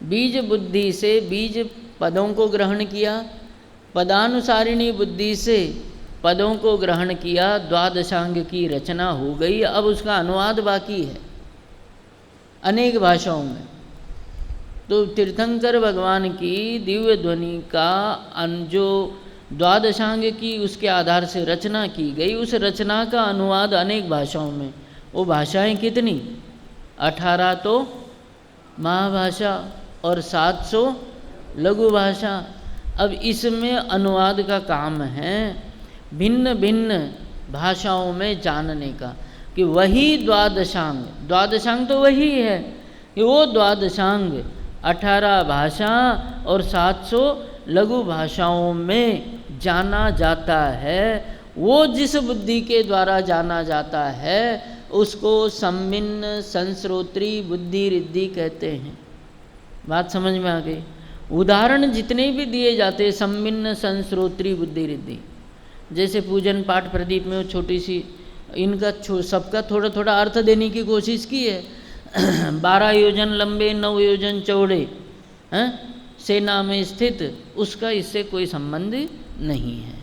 बीज बुद्धि से बीज पदों को ग्रहण किया, पदानुसारिणी बुद्धि से पदों को ग्रहण किया, द्वादशांग की रचना हो गई। अब उसका अनुवाद बाकी है अनेक भाषाओं में। तो तीर्थंकर भगवान की दिव्य ध्वनि का जो द्वादशांग की उसके आधार से रचना की गई, उस रचना का अनुवाद अनेक भाषाओं में। वो भाषाएं कितनी? 18 तो महाभाषा और 700 लघु भाषा। अब इसमें अनुवाद का काम है भिन्न भिन्न भाषाओं में जानने का, कि वही द्वादशांग तो वही है कि वो द्वादशांग 18 भाषा और 700 लघु भाषाओं में जाना जाता है। वो जिस बुद्धि के द्वारा जाना जाता है उसको संभिन्न संस्रोत्री बुद्धि रिद्धि कहते हैं। बात समझ में आ गई? उदाहरण जितने भी दिए जाते हैं संभिन्न संस्रोत्री बुद्धि रिद्धि, जैसे पूजन पाठ प्रदीप में वो छोटी सी इनका सबका थोड़ा थोड़ा अर्थ देने की कोशिश की है। 12 योजन लंबे 9 योजन चौड़े सेना में स्थित, उसका इससे कोई संबंध नहीं है।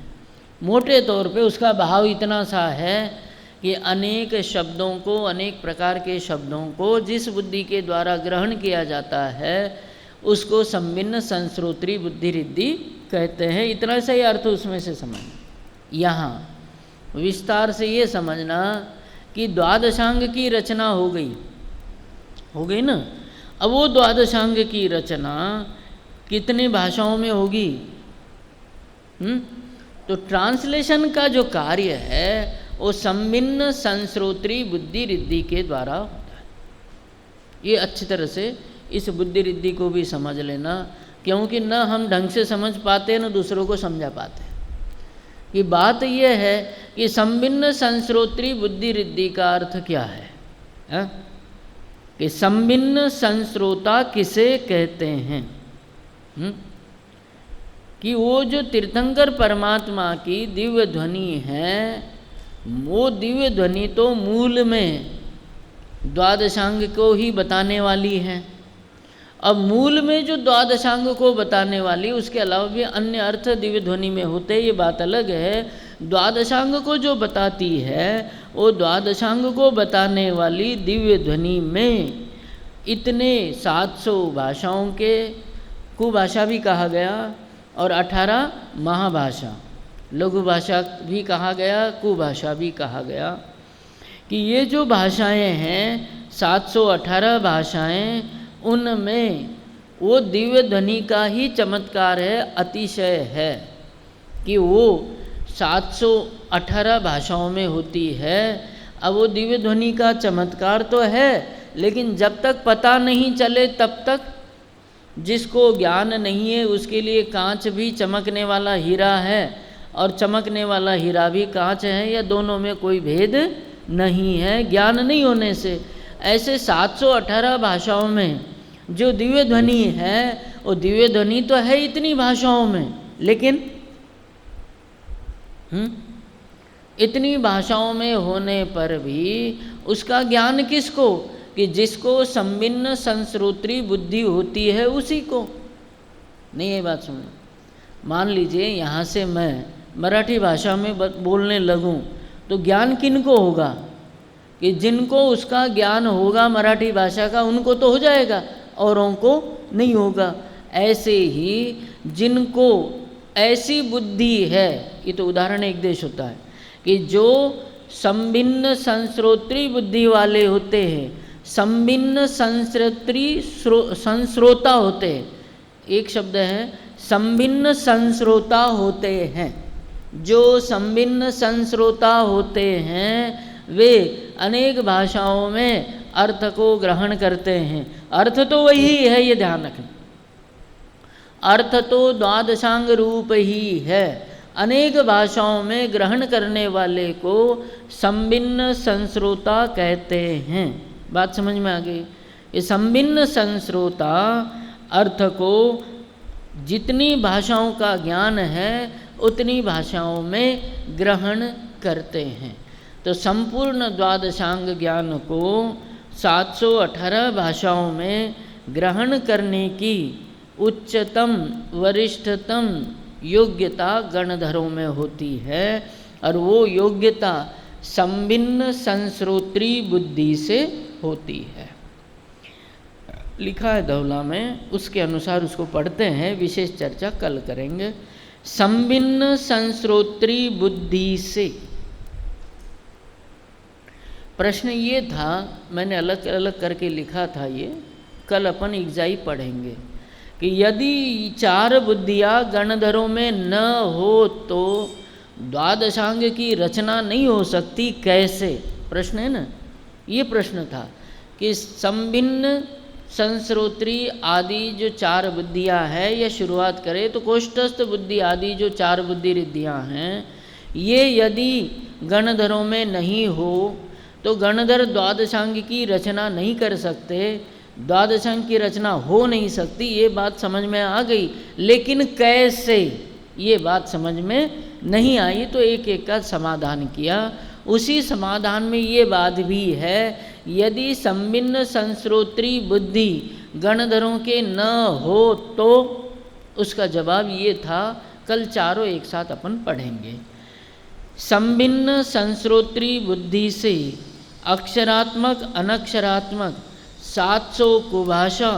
मोटे तौर पे उसका भाव इतना सा है कि अनेक शब्दों को, अनेक प्रकार के शब्दों को जिस बुद्धि के द्वारा ग्रहण किया जाता है उसको संभिन्न संस्रोत्री बुद्धि रिद्धि कहते हैं। इतना सा ही अर्थ उसमें से समझना। यहाँ विस्तार से ये समझना कि द्वादशांग की रचना हो गई ना। अब वो द्वादशांग की रचना कितनी भाषाओं में होगी? तो ट्रांसलेशन का जो कार्य है वो संभिन्न संस्रोत्री बुद्धि रिद्धि के द्वारा होता है। ये अच्छी तरह से इस बुद्धि रिद्धि को भी समझ लेना, क्योंकि न हम ढंग से समझ पाते न दूसरों को समझा पाते। कि बात यह है कि संभिन्न संस्रोत्री बुद्धि रिद्धि का अर्थ क्या है, कि संभिन्न संस्रोता किसे कहते हैं? कि वो जो तीर्थंकर परमात्मा की दिव्य ध्वनि है, वो दिव्य ध्वनि तो मूल में द्वादशांग को ही बताने वाली है। अब मूल में जो द्वादशांग को बताने वाली, उसके अलावा भी अन्य अर्थ दिव्य ध्वनि में होते, ये बात अलग है। द्वादशांग को जो बताती है वो द्वादशांग को बताने वाली दिव्य ध्वनि में इतने 700 भाषाओं के कुभाषा भी कहा गया और 18 महाभाषा, लघु भाषा भी कहा गया, कुभाषा भी कहा गया, कि ये जो भाषाएं हैं 718 भाषाएं, उनमें वो दिव्य ध्वनि का ही चमत्कार है, अतिशय है कि वो 718 भाषाओं में होती है। अब वो दिव्य ध्वनि का चमत्कार तो है, लेकिन जब तक पता नहीं चले तब तक जिसको ज्ञान नहीं है उसके लिए कांच भी चमकने वाला हीरा है और चमकने वाला हीरा भी कांच है, या दोनों में कोई भेद नहीं है ज्ञान नहीं होने से। ऐसे 718 भाषाओं में जो दिव्य ध्वनि है वो दिव्य ध्वनि तो है इतनी भाषाओं में, लेकिन इतनी भाषाओं में होने पर भी उसका ज्ञान किसको? कि जिसको संभिन्न संस्रोत्री बुद्धि होती है उसी को। नहीं, ये बात सुनो। मान लीजिए यहाँ से मैं मराठी भाषा में बोलने लगूँ तो ज्ञान किनको होगा? कि जिनको उसका ज्ञान होगा मराठी भाषा का उनको तो हो जाएगा, औरों को नहीं होगा। ऐसे ही जिनको ऐसी बुद्धि है, ये तो उदाहरण एक देश होता है, कि जो संभिन्न संस्रोत्री बुद्धि वाले होते हैं, संभिन्न संस्रोता होते हैं, एक शब्द है संभिन्न संस्रोता होते हैं। जो संभिन्न संस्रोता होते हैं वे अनेक भाषाओं में अर्थ को ग्रहण करते हैं। अर्थ तो वही है, ये ध्यान रखना, अर्थ तो द्वादशांग रूप ही है। अनेक भाषाओं में ग्रहण करने वाले को संभिन्न संस्रोता कहते हैं। बात समझ में आ गई? ये संभिन्न संस्रोता अर्थ को जितनी भाषाओं का ज्ञान है उतनी भाषाओं में ग्रहण करते हैं। तो संपूर्ण द्वादशांग ज्ञान को 718 भाषाओं में ग्रहण करने की उच्चतम वरिष्ठतम योग्यता गणधरों में होती है, और वो योग्यता संभिन्न संश्रोत्री बुद्धि से होती है। लिखा है धौला में, उसके अनुसार उसको पढ़ते हैं, विशेष चर्चा कल करेंगे। संभिन्न संश्रोत्री बुद्धि से। प्रश्न ये था, मैंने अलग अलग करके लिखा था, ये कल अपन इग्जाई पढ़ेंगे कि यदि 4 बुद्धियाँ गणधरों में न हो तो द्वादशांग की रचना नहीं हो सकती, कैसे? प्रश्न है ना, ये प्रश्न था कि संभिन्न संश्रोत्री आदि जो 4 बुद्धियाँ हैं, या शुरुआत करें तो कोष्ठस्थ बुद्धि आदि जो 4 बुद्धि रिद्धियाँ हैं, ये यदि गणधरों में नहीं हो तो गणधर द्वादशांग की रचना नहीं कर सकते, द्वादशांग की रचना हो नहीं सकती। ये बात समझ में आ गई, लेकिन कैसे, ये बात समझ में नहीं आई, तो एक एक का समाधान किया। उसी समाधान में ये बात भी है, यदि संभिन्न संश्रोत्री बुद्धि गणधरों के न हो तो उसका जवाब ये था, कल चारों एक साथ अपन पढ़ेंगे। संभिन्न संश्रोत्री बुद्धि से अक्षरात्मक अनक्षरात्मक 700 कुभाषा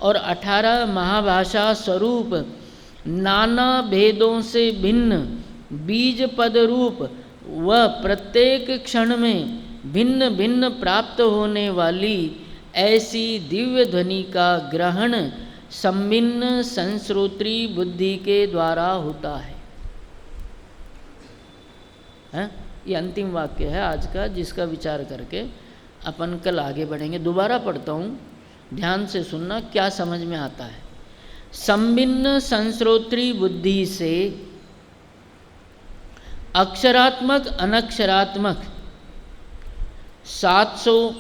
और 18 महाभाषा स्वरूप नाना भेदों से भिन्न बीज पद रूप व प्रत्येक क्षण में भिन्न भिन्न प्राप्त होने वाली ऐसी दिव्य ध्वनि का ग्रहण संभिन्न संश्रोत्री बुद्धि के द्वारा होता है। ये अंतिम वाक्य है आज का, जिसका विचार करके अपन कल आगे बढ़ेंगे। दोबारा पढ़ता हूँ, ध्यान से सुनना क्या समझ में आता है। संभिन्न संश्रोत्री बुद्धि से अक्षरात्मक अनक्षरात्मक 700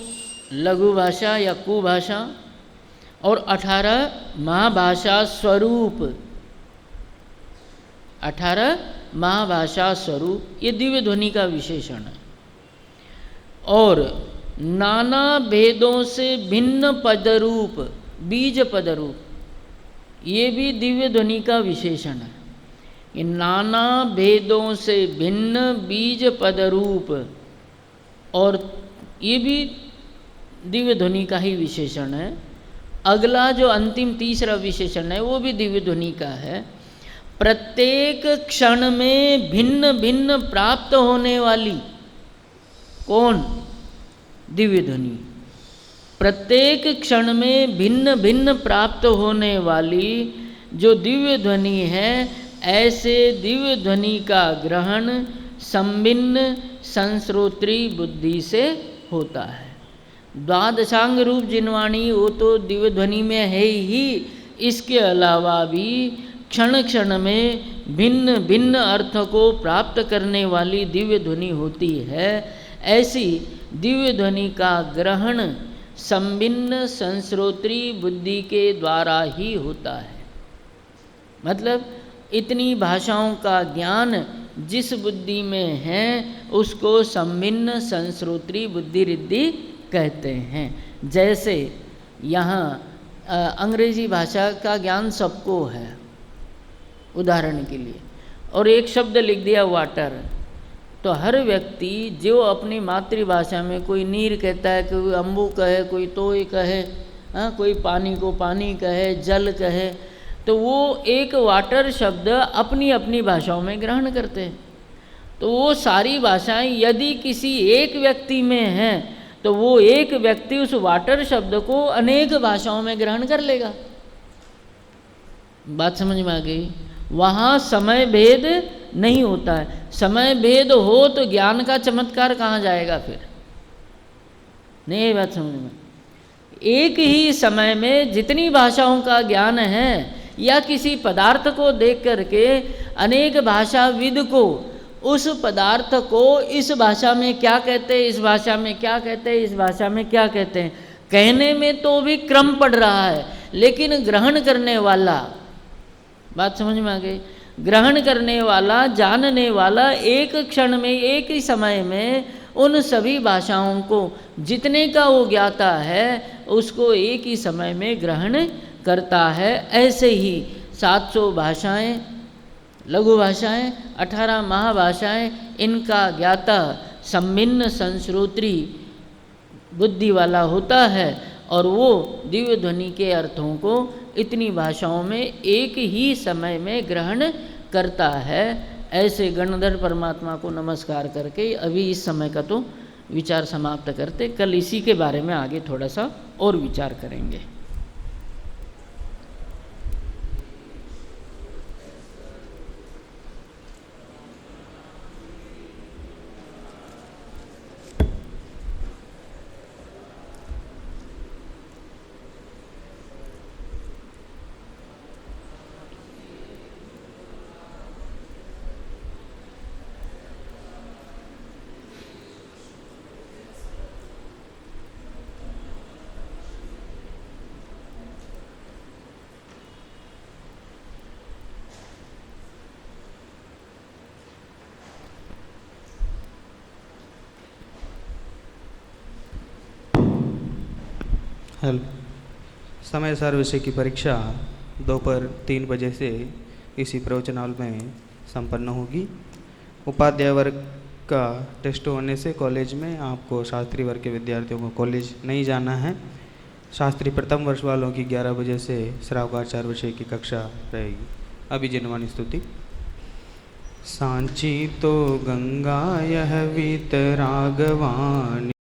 लघु भाषा या कुभाषा और 18 महाभाषा स्वरूप, 18 महाभाषा स्वरूप, ये दिव्य ध्वनि का विशेषण है। और नाना भेदों से भिन्न पदरूप, बीज पदरूप, ये भी दिव्य ध्वनि का विशेषण है। ये नाना भेदों से भिन्न बीज पदरूप, और ये भी दिव्य ध्वनि का ही विशेषण है। अगला जो अंतिम तीसरा विशेषण है वो भी दिव्य ध्वनि का है। प्रत्येक क्षण में भिन्न भिन्न प्राप्त होने वाली, कौन? दिव्य ध्वनि। प्रत्येक क्षण में भिन्न भिन्न प्राप्त होने वाली जो दिव्य ध्वनि है, ऐसे दिव्य ध्वनि का ग्रहण संभिन्न संश्रोत्री बुद्धि से होता है। द्वादशांग रूप जिनवाणी वो तो दिव्य ध्वनि में है ही, इसके अलावा भी क्षण क्षण में भिन्न भिन्न अर्थ को प्राप्त करने वाली दिव्य ध्वनि होती है। ऐसी दिव्य ध्वनि का ग्रहण संभिन्न संश्रोत्री बुद्धि के द्वारा ही होता है। मतलब इतनी भाषाओं का ज्ञान जिस बुद्धि में है उसको संभिन्न संश्रोत्री बुद्धि रिद्धि कहते हैं। जैसे यहाँ अंग्रेजी भाषा का ज्ञान सबको है, उदाहरण के लिए, और एक शब्द लिख दिया वाटर, तो हर व्यक्ति जो अपनी मातृभाषा में कोई नीर कहता है, कोई अम्बू कहे, कोई तोय कहे, कोई पानी को पानी कहे, जल कहे, तो वो एक वाटर शब्द अपनी अपनी भाषाओं में ग्रहण करते हैं। तो वो सारी भाषाएं यदि किसी एक व्यक्ति में हैं तो वो एक व्यक्ति उस वाटर शब्द को अनेक भाषाओं में ग्रहण कर लेगा। बात समझ में आ गई? वहाँ समय भेद नहीं होता है। समय भेद हो तो ज्ञान का चमत्कार कहाँ जाएगा फिर? नहीं, बात समझ में? एक ही समय में जितनी भाषाओं का ज्ञान है, या किसी पदार्थ को देख करके अनेक भाषाविद को उस पदार्थ को इस भाषा में क्या कहते हैं, इस भाषा में क्या कहते हैं, इस भाषा में क्या कहते हैं, कहने में तो भी क्रम पड़ रहा है, लेकिन ग्रहण करने वाला बात समझ में आ गई? ग्रहण करने वाला, जानने वाला एक क्षण में, एक ही समय में उन सभी भाषाओं को, जितने का वो ज्ञाता है उसको एक ही समय में ग्रहण करता है। ऐसे ही 700 भाषाएं, लघु भाषाएं, 18 महाभाषाएं, इनका ज्ञाता सम्मिन्न संश्रोत्री बुद्धि वाला होता है और वो दिव्य ध्वनि के अर्थों को इतनी भाषाओं में एक ही समय में ग्रहण करता है। ऐसे गणधर परमात्मा को नमस्कार करके अभी इस समय का तो विचार समाप्त करते, कल इसी के बारे में आगे थोड़ा सा और विचार करेंगे। हेलो। समय सार विषय की परीक्षा दोपहर 3 बजे से इसी प्रवचन हॉल में संपन्न होगी। उपाध्याय वर्ग का टेस्ट होने से कॉलेज में आपको शास्त्री वर्ग के विद्यार्थियों को कॉलेज नहीं जाना है। शास्त्री प्रथम वर्ष वालों की 11 बजे से श्रावकाचार विषय की कक्षा रहेगी। अभी जिनवानी स्तुति। सांची तो गंगा यह वीतरागवानी।